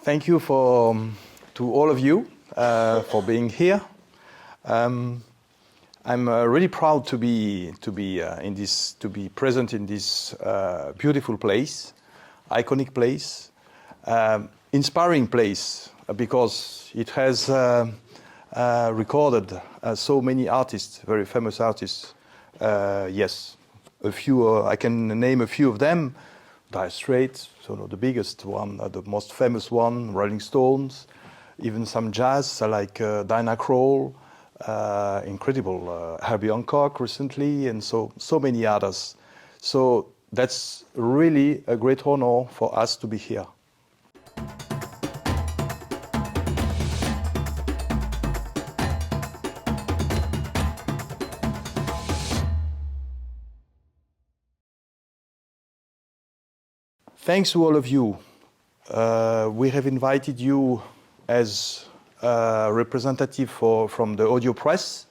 Thank you to all of you for being here. I'm really proud to be present in this beautiful place, iconic place, inspiring place because it has recorded so many artists, very famous artists. Yes, a few. I can name a few of them. Dire Straits, so the biggest one, the most famous one, Rolling Stones, even some jazz like Diana Krall, incredible Herbie Hancock recently, and so many others. So that's really a great honor for us to be here. Thanks to all of you. We have invited you as a representative from the audio press,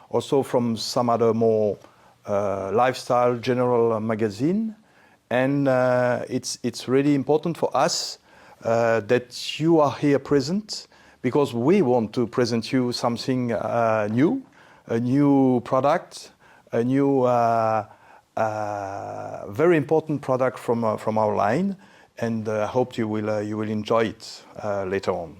also from some other more lifestyle general magazine. And it's really important for us that you are here present because we want to present you something new, a new product, a new very important product from our line, and I hope you will enjoy it later on.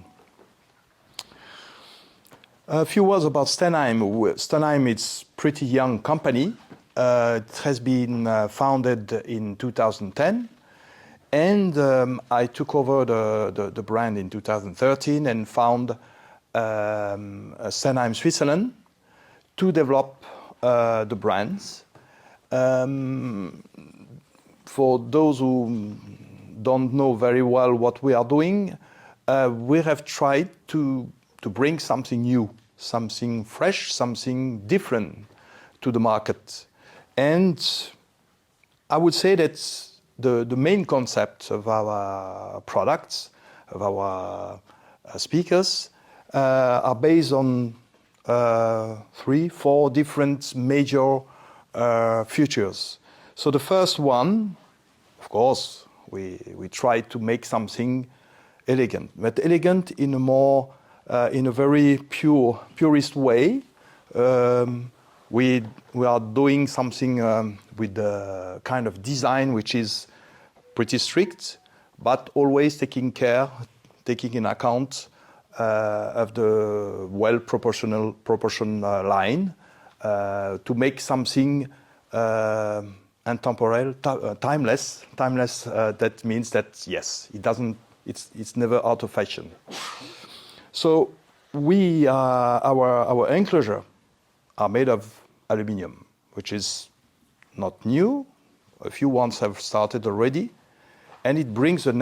A few words about Stenheim. Stenheim is a pretty young company. It has been founded in 2010, and I took over the brand in 2013 and found Stenheim, Switzerland, to develop the brands. For those who don't know very well what we are doing, we have tried to bring something new, something fresh, something different to the market. And I would say that the main concept of our products, of our speakers, are based on 3-4 different major features. So the first one, of course, we try to make something elegant, but elegant in a very purist way. We are doing something with the kind of design which is pretty strict, but always taking in account of the proportioned line. To make something intemporal, timeless. That means that yes, it's never out of fashion. So our enclosure are made of aluminium, which is not new. A few ones have started already, and it brings a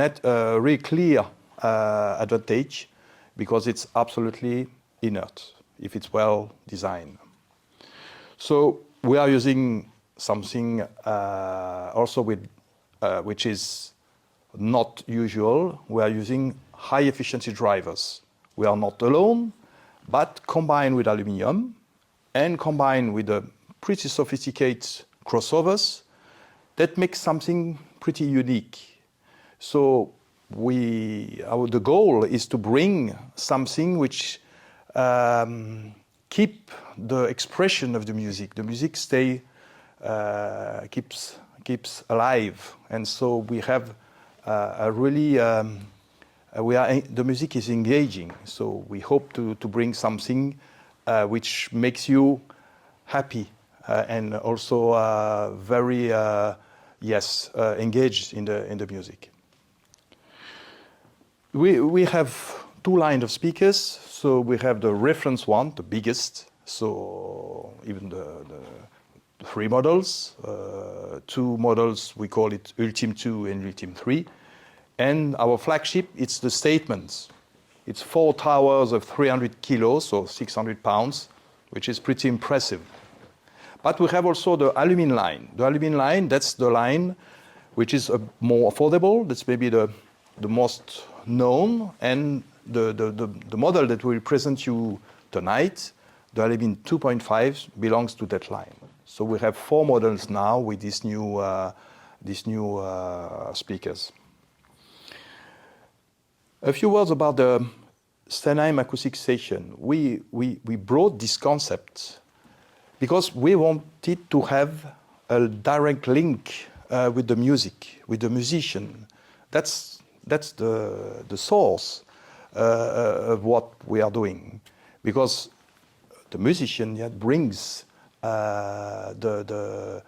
really clear advantage because it's absolutely inert if it's well designed. So we are using something also which is not usual. We are using high efficiency drivers. We are not alone, but combined with aluminium and combined with a pretty sophisticated crossovers, that makes something pretty unique. So the goal is to bring something which keep the expression of the music. The music keeps alive, and so we have the music is engaging. So we hope to bring something which makes you happy and also very engaged in the music. We have 2 lines of speakers. So we have the reference one, the biggest. So even the 3 models, 2 models, we call it Ultime 2 and Ultime 3. And our flagship, it's the Statements. It's 4 towers of 300 kilos, so 600 pounds, which is pretty impressive. But we have also the Alumine line. The Alumine line, that's the line which is more affordable. That's maybe the most known, and the model that we will present you tonight, the Alumine 2.5, belongs to that line. So we have 4 models now with these new speakers. A few words about the Stenheim acoustic station. We brought this concept because we wanted to have a direct link with the music, with the musician. That's the source of what we are doing, because the musician brings the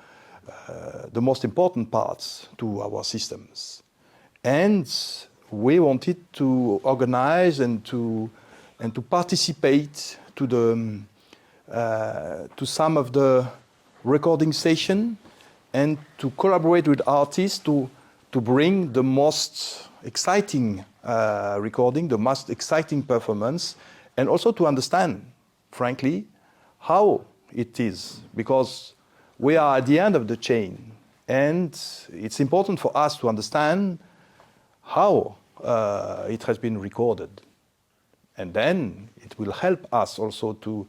most important parts to our systems, and we wanted to organize and to participate to some of the recording session and to collaborate with artists to bring the most exciting recording, the most exciting performance, and also to understand, frankly, how it is, because we are at the end of the chain, and it's important for us to understand how it has been recorded. And then it will help us also to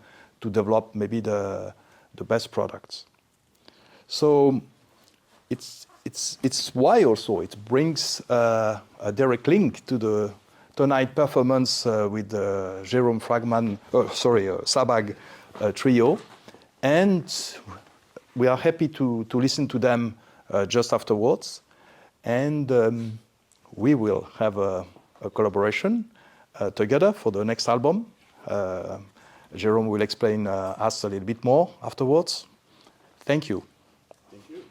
develop maybe the best products. So it's why also it brings a direct link to the tonight performance with the Jérôme Sabag trio, and we are happy to listen to them just afterwards, and we will have a collaboration together for the next album. Jérôme will explain us a little bit more afterwards. Thank you. Thank you.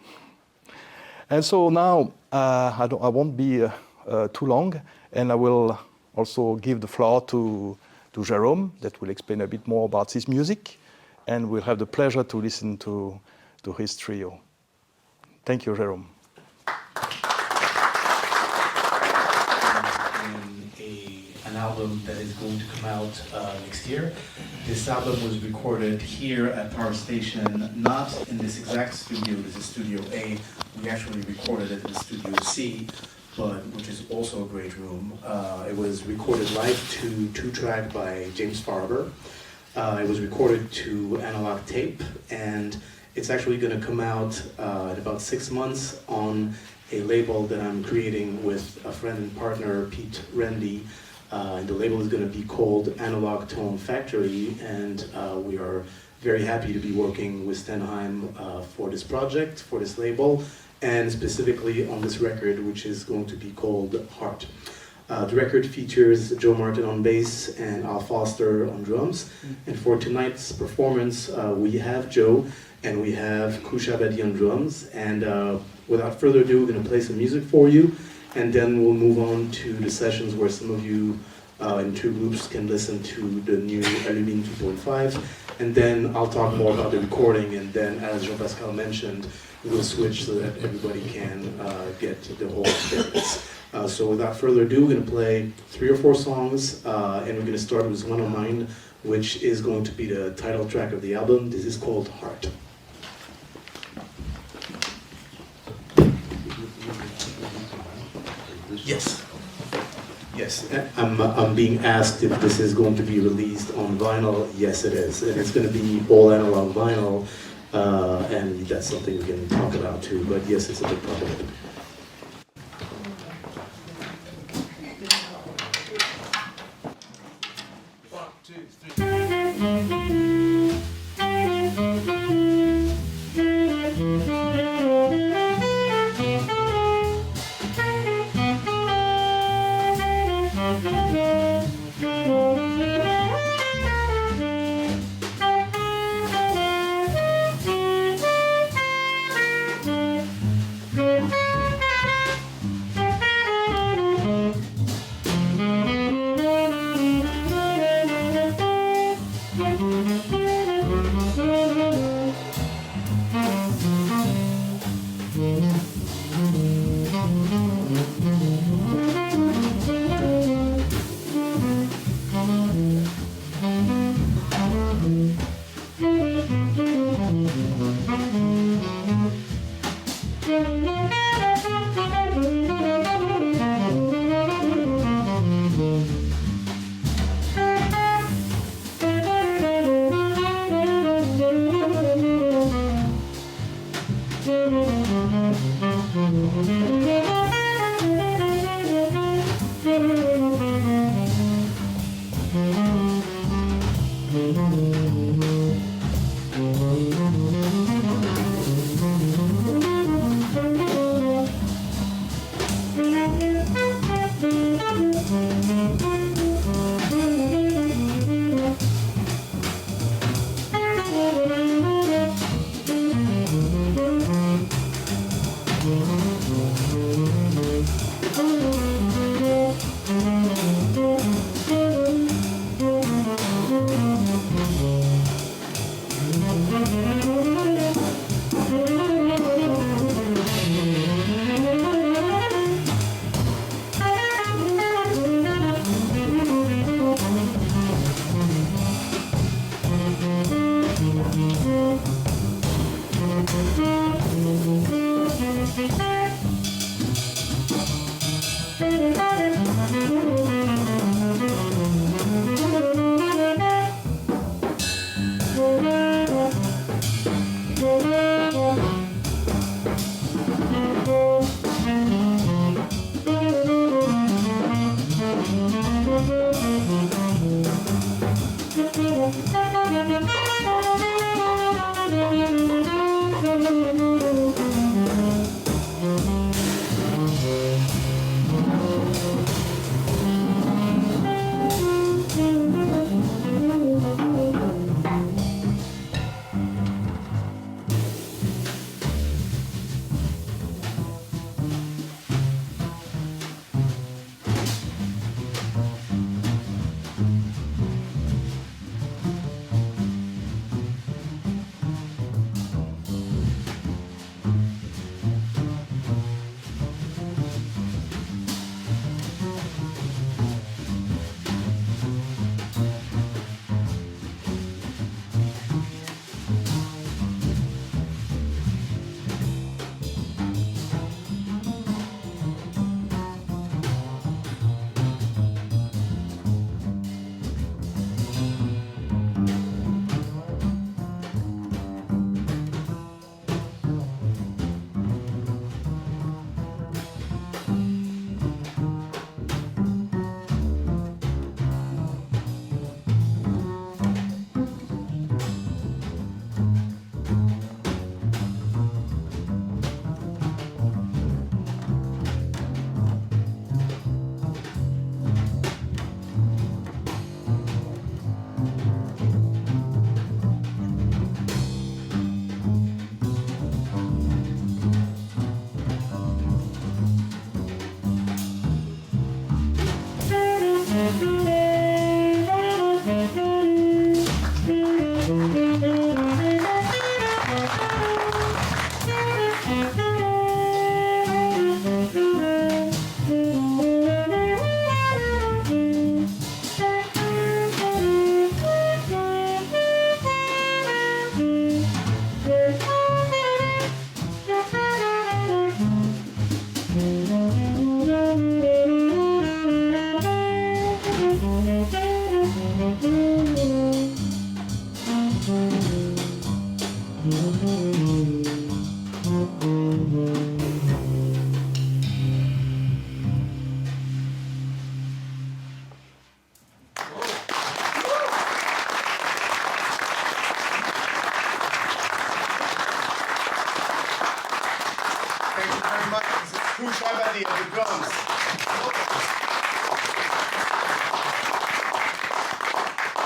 And so now I won't be too long, and I will also give the floor to Jérôme, that will explain a bit more about his music, and we'll have the pleasure to listen to his trio. Thank you, Jérôme. An album that is going to come out next year. This album was recorded here at Power Station, not in this exact studio. This is Studio A. We actually recorded it in Studio C, which is also a great room. It was recorded live to 2-track by James Farber. It was recorded to analog tape, and it's actually going to come out in about 6 months on a label that I'm creating with a friend and partner, Pete Rendy. And the label is going to be called Analog Tone Factory, and we are very happy to be working with Stenheim for this project, for this label, and specifically on this record, which is going to be called Heart. The record features Joe Martin on bass and Al Foster on drums. And for tonight's performance, we have Joe and we have Kusha Bedi on drums. And without further ado, we're going to play some music for you. And then we'll move on to the sessions where some of you in two groups can listen to the new Alumine 2.5. And then I'll talk more about the recording, and then, as Jean-Pascal mentioned, we'll switch so that everybody can get the whole experience. So without further ado, we're going to play 3 or 4 songs, and we're going to start with one of mine, which is going to be the title track of the album. This is called Heart. Yes. Yes, I'm being asked if this is going to be released on vinyl. Yes, it is. And it's going to be all analog vinyl, and that's something we can talk about too. But yes, it's a big part of it.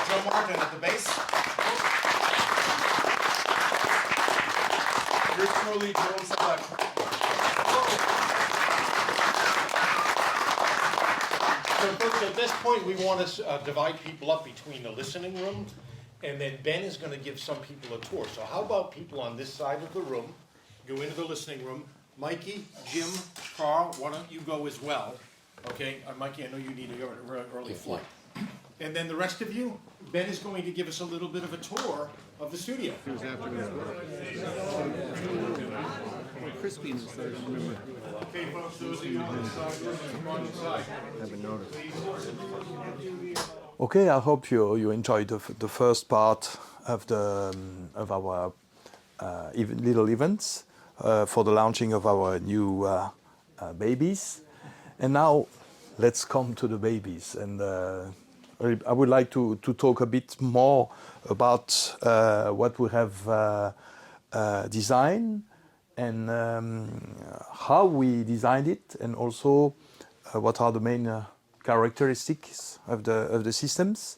drum mark and at the bass. You're truly Joel Selection. So folks, at this point, we want to divide people up between the listening room, and then Ben is going to give some people a tour. So how about people on this side of the room go into the listening room? Mikey, Jim, Carl, why don't you go as well? Okay, Mikey, I know you need an early flight. And then the rest of you, Ben is going to give us a little bit of a tour of the studio. Crispiness there, remember. Okay, folks, those of you on the side, come on inside. Haven't noticed. Okay, I hope you enjoyed the first part of of our little events for the launching of our new babies. And now let's come to the babies. And I would like to talk a bit more about what we have designed and how we designed it, and also what are the main characteristics of the systems.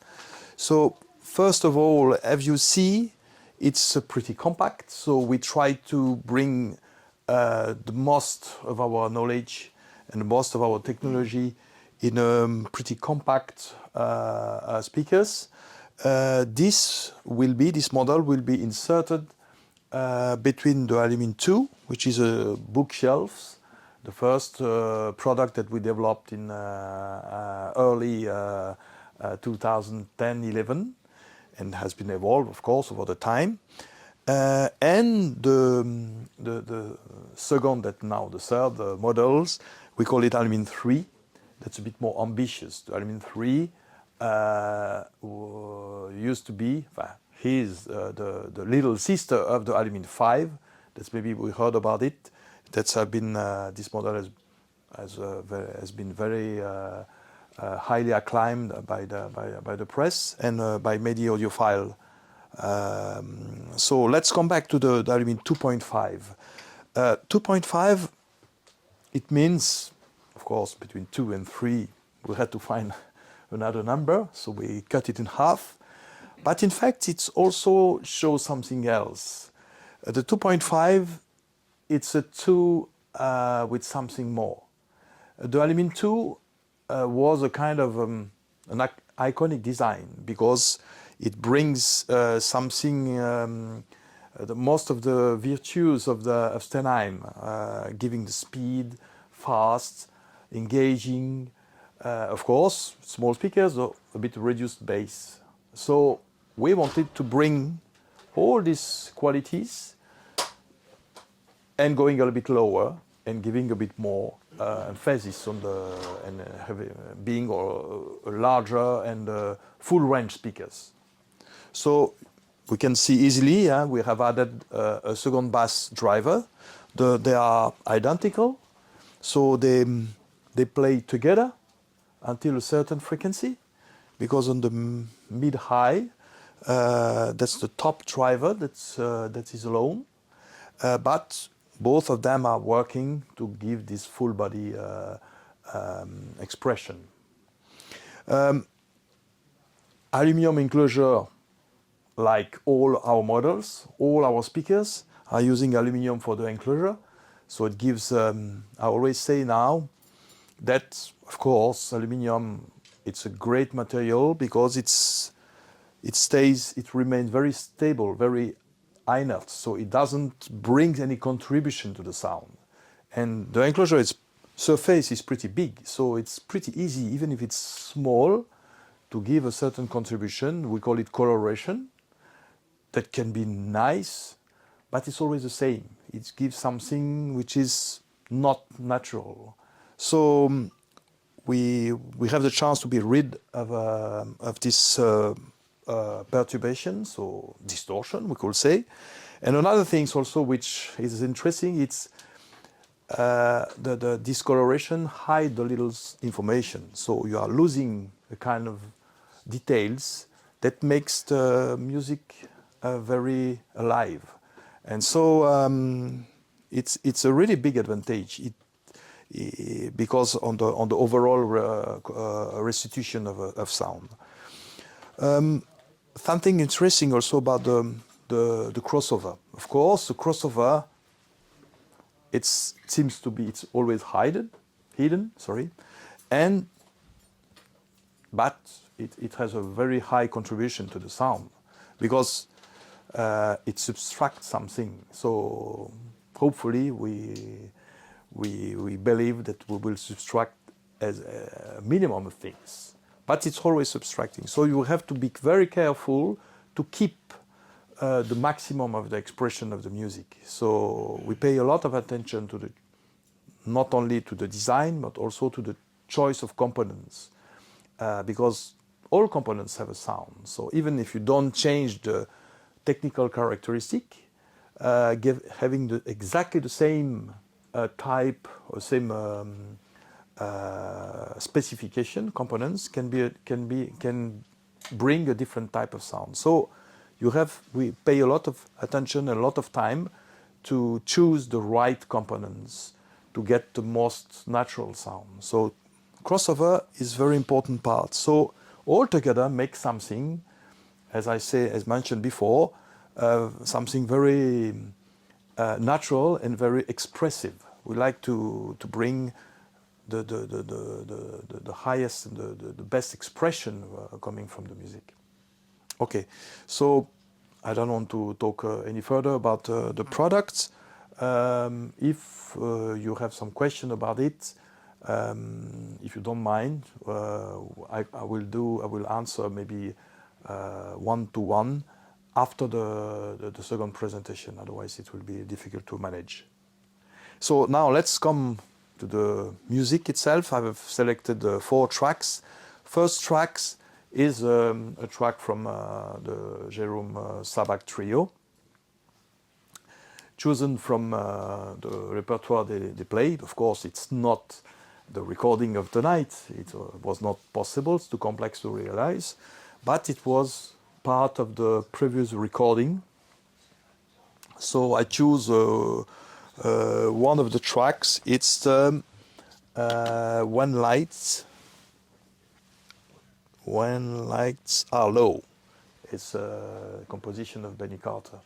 So first of all, as you see, it's pretty compact. So we try to bring the most of our knowledge and most of our technology in pretty compact speakers. This model will be inserted between the Alumine 2, which is a bookshelf, the first product that we developed in early 2010-11, and has been evolved, of course, over the time. And the second, the third models, we call it Alumine 3. That's a bit more ambitious. The Alumine 3 used to be, he's the little sister of the Alumine 5. That's maybe we heard about it. That's been this model has been very highly acclaimed by the press and by many audiophile. So let's come back to the Alumine 2.5. 2.5, it means, of course, between 2 and 3, we had to find another number, so we cut it in half. But in fact, it also shows something else. The 2.5, it's a 2 with something more. The Alumine 2 was a kind of an iconic design because it brings something, most of the virtues of Stenheim, giving the speed, fast, engaging, of course, small speakers, a bit reduced bass. So we wanted to bring all these qualities and going a little bit lower and giving a bit more emphasis on being larger and full range speakers. So we can see easily we have added a second bass driver. They are identical, so they play together until a certain frequency, because on the mid-high, that's the top driver that is alone, but both of them are working to give this full body expression. Aluminum enclosure, like all our models, all our speakers are using aluminum for the enclosure. So it gives, I always say now that, of course, aluminum, it's a great material because it remains very stable, very inert, so it doesn't bring any contribution to the sound. And the enclosure surface is pretty big, so it's pretty easy, even if it's small, to give a certain contribution. We call it coloration. That can be nice, but it's always the same. It gives something which is not natural. So we have the chance to be rid of this perturbation, so distortion, we could say. And another thing also which is interesting, it's the discoloration hide the little information. So you are losing a kind of details that makes the music very alive. And so it's a really big advantage because on the overall restitution of sound. something interesting also about the crossover. Of course, the crossover, it seems to be, it's always hidden, sorry, and but it has a very high contribution to the sound because it subtracts something. So hopefully we believe that we will subtract as a minimum of things, but it's always subtracting. So you have to be very careful to keep the maximum of the expression of the music. So we pay a lot of attention to not only to the design, but also to the choice of components, because all components have a sound. So even if you don't change the technical characteristic, having exactly the same type or same specification components can bring a different type of sound. So we pay a lot of attention, a lot of time to choose the right components to get the most natural sound. So crossover is very important part. So altogether make something, as mentioned before, something very natural and very expressive. We like to bring the highest and the best expression coming from the music. Okay, so I don't want to talk any further about the products. If you have some question about it, if you don't mind, I will answer maybe one-to-one after the second presentation. Otherwise, it will be difficult to manage. So now let's come to the music itself. I have selected 4 tracks. First tracks is a track from the Jérôme Sabak Trio, chosen from the repertoire they played. Of course, it's not the recording of the night. It was not possible. It's too complex to realize. But it was part of the previous recording. So I choose one of the tracks. It's When Lights Are Low. It's a composition of Benny Carter.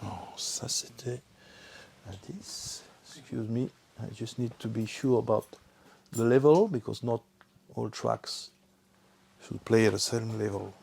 Oh, ça c'était à 10. Excuse me, I just need to be sure about the level because not all tracks should play at the same level.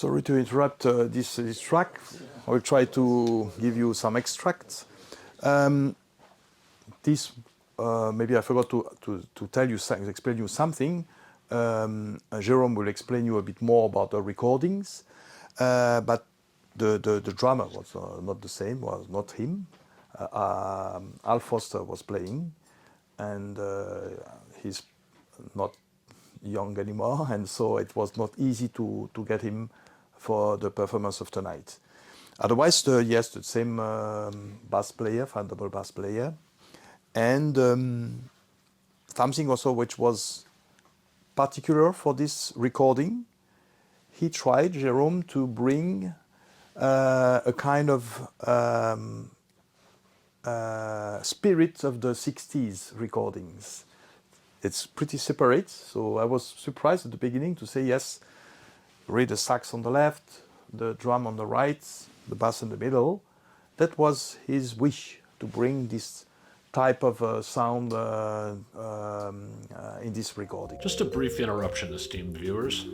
Sorry to interrupt this track. I will try to give you some extracts. This maybe I forgot to tell you, explain you something. Jerome will explain you a bit more about the recordings, but the drummer was not the same. Was not him. Al Foster was playing, and he's not young anymore, and so it was not easy to get him for the performance of tonight. Otherwise, yes, the same bass player, double bass player, and something also which was particular for this recording. He tried, Jerome, to bring a kind of spirit of the 60s recordings. It's pretty separate, so I was surprised at the beginning to say, yes, read the sax on the left, the drum on the right, the bass in the middle. That was his wish, to bring this type of sound in this recording. Just a brief interruption, esteemed viewers.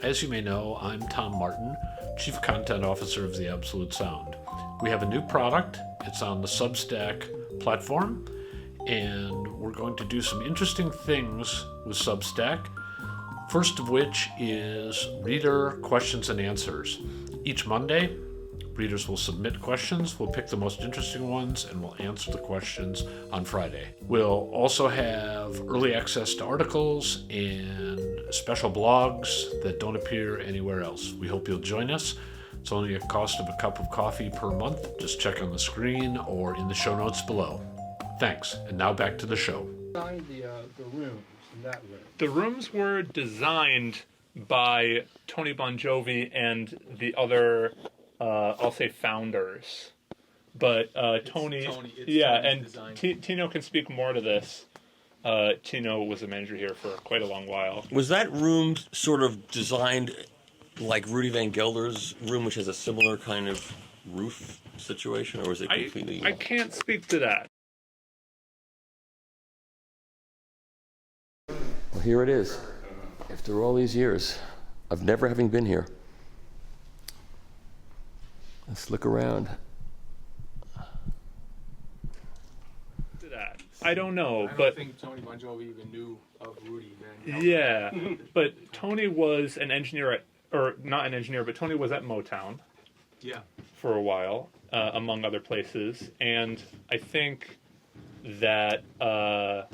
As you may know, I'm Tom Martin, Chief Content Officer of The Absolute Sound. We have a new product. It's on the Substack platform, and we're going to do some interesting things with Substack. First of which is reader questions and answers. Each Monday, readers will submit questions. We'll pick the most interesting ones and we'll answer the questions on Friday. We'll also have early access to articles and special blogs that don't appear anywhere else. We hope you'll join us. It's only a cost of a cup of coffee per month. Just check on the screen or in the show notes below. Thanks, and now back to the show. The rooms in that room. The rooms were designed by Tony Bon Jovi and the other, I'll say, founders. But Tony, yeah, and Tino can speak more to this. Tino was a manager here for quite a long while. Was that room sort of designed like Rudy Van Gelder's room, which has a similar kind of roof situation, or was it completely... I can't speak to that. Well, here it is. After all these years of never having been here. Let's look around. I don't know, I but don't think Tony Bon Jovi even knew of Rudy Van Gelder. yeah, but Tony was an engineer at, or not an engineer, but Tony was at Motown. Yeah. For a while, among other places, and I think that the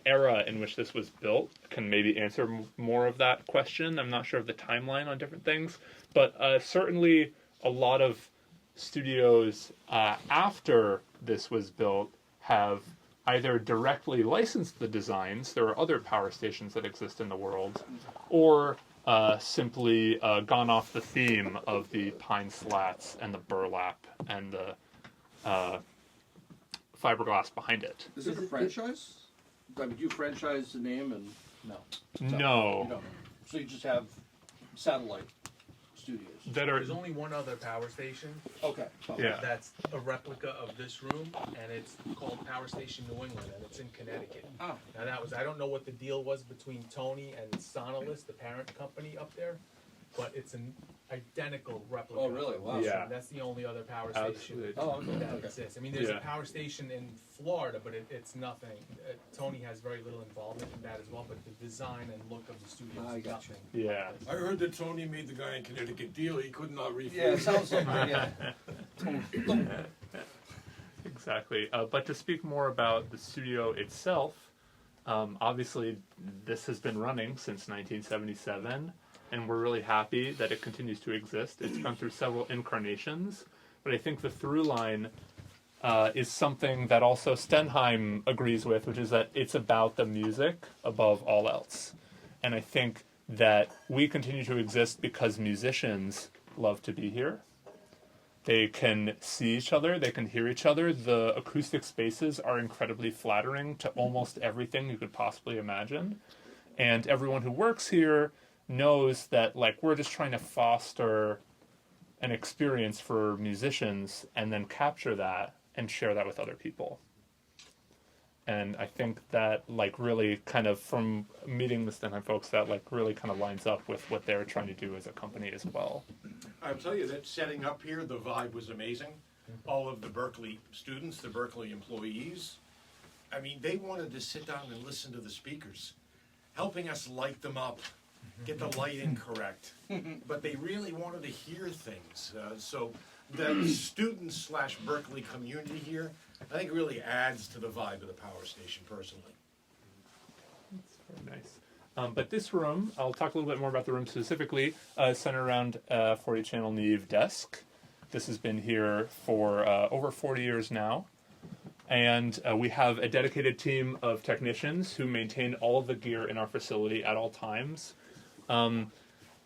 era in which this was built can maybe answer more of that question. I'm not sure of the timeline on different things, but certainly a lot of studios after this was built have either directly licensed the designs, there are other power stations that exist in the world, or simply gone off the theme of the pine slats and the burlap and the fiberglass behind it. Is it a franchise? I mean, do you franchise the name and no? No. You don't. So you just have satellite studios. That are, There's only one other power station. Okay. Yeah. That's a replica of this room, and it's called Power Station New England, and it's in Connecticut. Oh. Now that was, I don't know what the deal was between Tony and Sonolis, the parent company up there, but it's an identical replica. Oh, really? Wow. Yeah. That's the only other power station Absolutely. Oh, okay. that Okay. exists. I mean, there's Yeah. a power station in Florida, but it's nothing. Tony has very little involvement in that as well, but the design and look of the studio I is got you. nothing. yeah. I heard that Tony made the guy in Connecticut deal he could not refuse. Yeah, it sounds like yeah. Exactly. But to speak more about the studio itself, obviously this has been running since 1977, and we're really happy that it continues to exist. It's gone through several incarnations, but I think the through line is something that also Stenheim agrees with, which is that it's about the music above all else. And I think that we continue to exist because musicians love to be here. They can see each other, they can hear each other. The acoustic spaces are incredibly flattering to almost everything you could possibly imagine. And everyone who works here knows that like we're just trying to foster an experience for musicians and then capture that and share that with other people. And I think that like really kind of from meeting the Stenheim folks, that like really kind of lines up with what they're trying to do as a company as well. I'll tell you that setting up here, the vibe was amazing. All of the Berkeley students, the Berkeley employees, I mean, they wanted to sit down and listen to the speakers, helping us light them up, get the lighting correct. But they really wanted to hear things. So the student/Berkeley community here, I think really adds to the vibe of the power station personally. That's very nice. But this room, I'll talk a little bit more about the room specifically, is centered around a 40-channel Neve desk. This has been here for over 40 years now. And we have a dedicated team of technicians who maintain all of the gear in our facility at all times.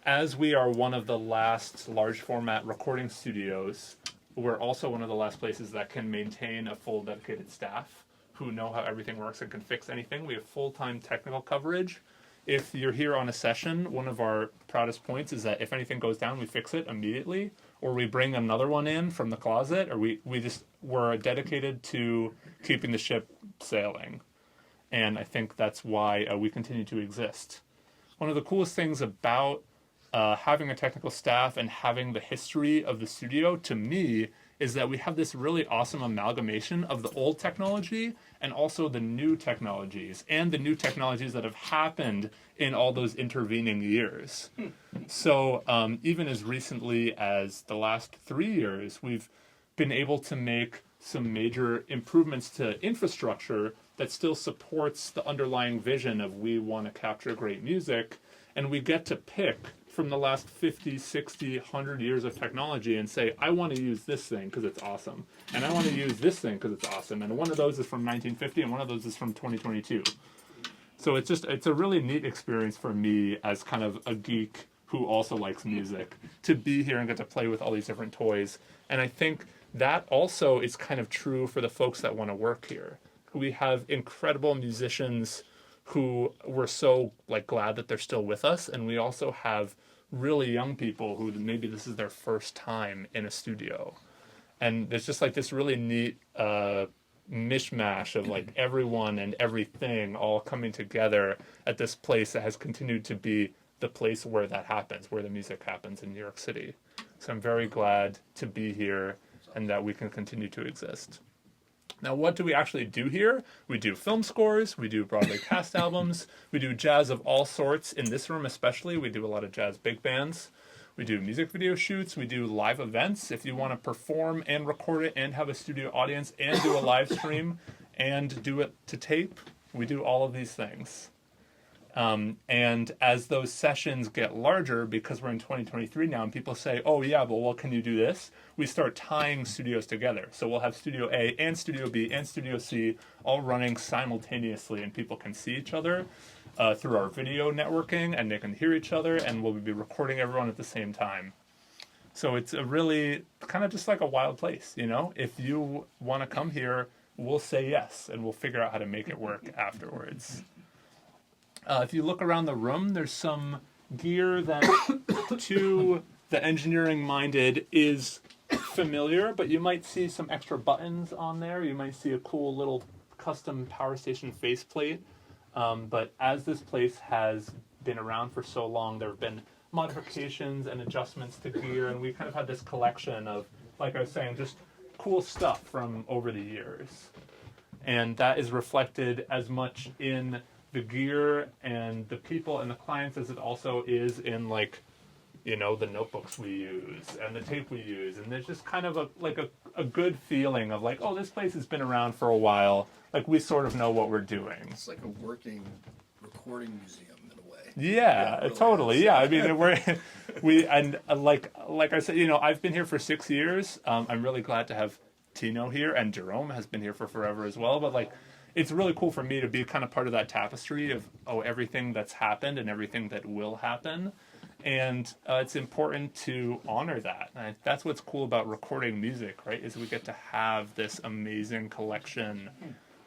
As we are one of the last large format recording studios, we're also one of the last places that can maintain a full dedicated staff who know how everything works and can fix anything. We have full-time technical coverage. If you're here on a session, one of our proudest points is that if anything goes down, we fix it immediately, or we bring another one in from the closet, or we're dedicated to keeping the ship sailing. And I think that's why we continue to exist. One of the coolest things about having a technical staff and having the history of the studio, to me, is that we have this really awesome amalgamation of the old technology and also the new technologies, and the new technologies that have happened in all those intervening years. So even as recently as the last 3 years, we've been able to make some major improvements to infrastructure that still supports the underlying vision of we want to capture great music, and we get to pick from the last 50, 60, 100 years of technology and say, I want to use this thing because it's awesome. And I want to use this thing because it's awesome. And one of those is from 1950 and one of those is from 2022. So it's a really neat experience for me as kind of a geek who also likes music to be here and get to play with all these different toys. And I think that also is kind of true for the folks that want to work here. We have incredible musicians who we're so like glad that they're still with us, and we also have really young people who maybe this is their first time in a studio, and there's just like this really neat mishmash of like everyone and everything all coming together at this place that has continued to be the place where that happens, where the music happens in New York City. So I'm very glad to be here and that we can continue to exist. Now, what do we actually do here? We do film scores, we do Broadway cast albums, we do jazz of all sorts. In this room especially, we do a lot of jazz big bands. We do music video shoots, we do live events. If you want to perform and record it and have a studio audience and do a live stream and do it to tape, we do all of these things. And as those sessions get larger, because we're in 2023 now, and people say, oh yeah, but well, can you do this? We start tying studios together. So we'll have Studio A and Studio B and Studio C all running simultaneously, and people can see each other through our video networking, and they can hear each other, and we'll be recording everyone at the same time. So it's a really kind of just like a wild place, you know? If you want to come here, we'll say yes, and we'll figure out how to make it work afterwards. If you look around the room, there's some gear that to the engineering-minded is familiar, but you might see some extra buttons on there. You might see a cool little custom power station faceplate. But as this place has been around for so long, there have been modifications and adjustments to gear, and we kind of had this collection of, like I was saying, just cool stuff from over the years. And that is reflected as much in the gear and the people and the clients as it also is in, like, you know, the notebooks we use and the tape we use. And there's just kind of a good feeling of like, oh, this place has been around for a while. Like, we sort of know what we're doing. It's like a working recording museum in a way. Yeah, really totally. is. Yeah, I mean, like I said, you know, I've been here for 6 years. I'm really glad to have Tino here, and Jerome has been here for forever as well. But like, it's really cool for me to be kind of part of that tapestry of everything that's happened and everything that will happen. And it's important to honor that. And that's what's cool about recording music, right? Is we get to have this amazing collection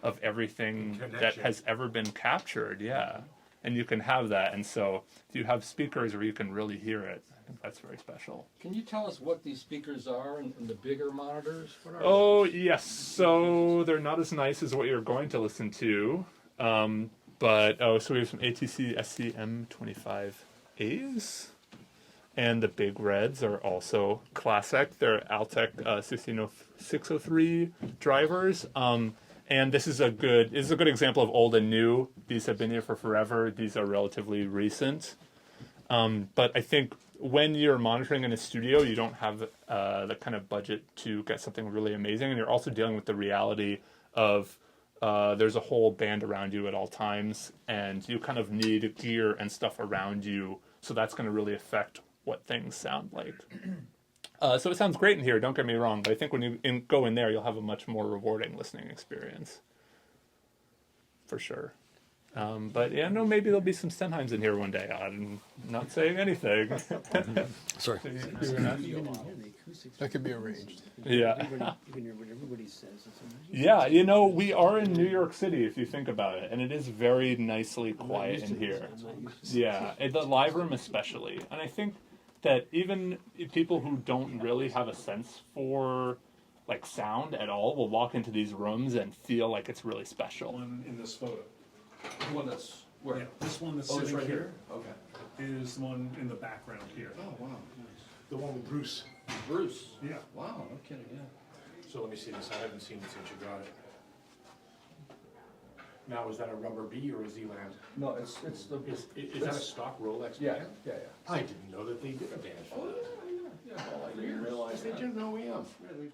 of everything that has ever been captured. Yeah. And you can have that. And so if you have speakers where you can really hear it, I think that's very special. Can you tell us what these speakers are and the bigger monitors? What are Oh, yes. So they're not as nice as what you're going to listen to. So we have some ATC SCM 25As. And the big reds are also classic. They're Altec 603 drivers. And this is a good example of old and new. These have been here for forever. These are relatively recent. But I think when you're monitoring in a studio, you don't have the kind of budget to get something really amazing. And you're also dealing with the reality of there's a whole band around you at all times. And you kind of need gear and stuff around you. So that's going to really affect what things sound like. So it sounds great in here, don't get me wrong, but I think when you go in there, you'll have a much more rewarding listening experience. For sure. But yeah, no, maybe there'll be some Stenheims in here one day. I'm not saying anything. Sorry. That could be arranged. Yeah. everybody says. Yeah, you know, we are in New York City, if you think about it, and it is very nicely quiet in here. Yeah, the live room especially. And I think that even people who don't really have a sense for like sound at all will walk into these rooms and feel like it's really special. One in this photo. The one that's where? Yeah, this one that's Oh, it's sitting right here Okay. is the one in the background here. Oh, wow. The one with Bruce. Nice. Bruce. Yeah. Wow, no kidding, yeah. So let me see this, I haven't seen it since you got it. Now, is that a rubber B or a Z-Land? No, it's the. Is that a stock Rolex Yeah, band? yeah. I didn't know that they did a band for that. Yeah, well, I didn't realize They that. did an OEM. Yeah, they-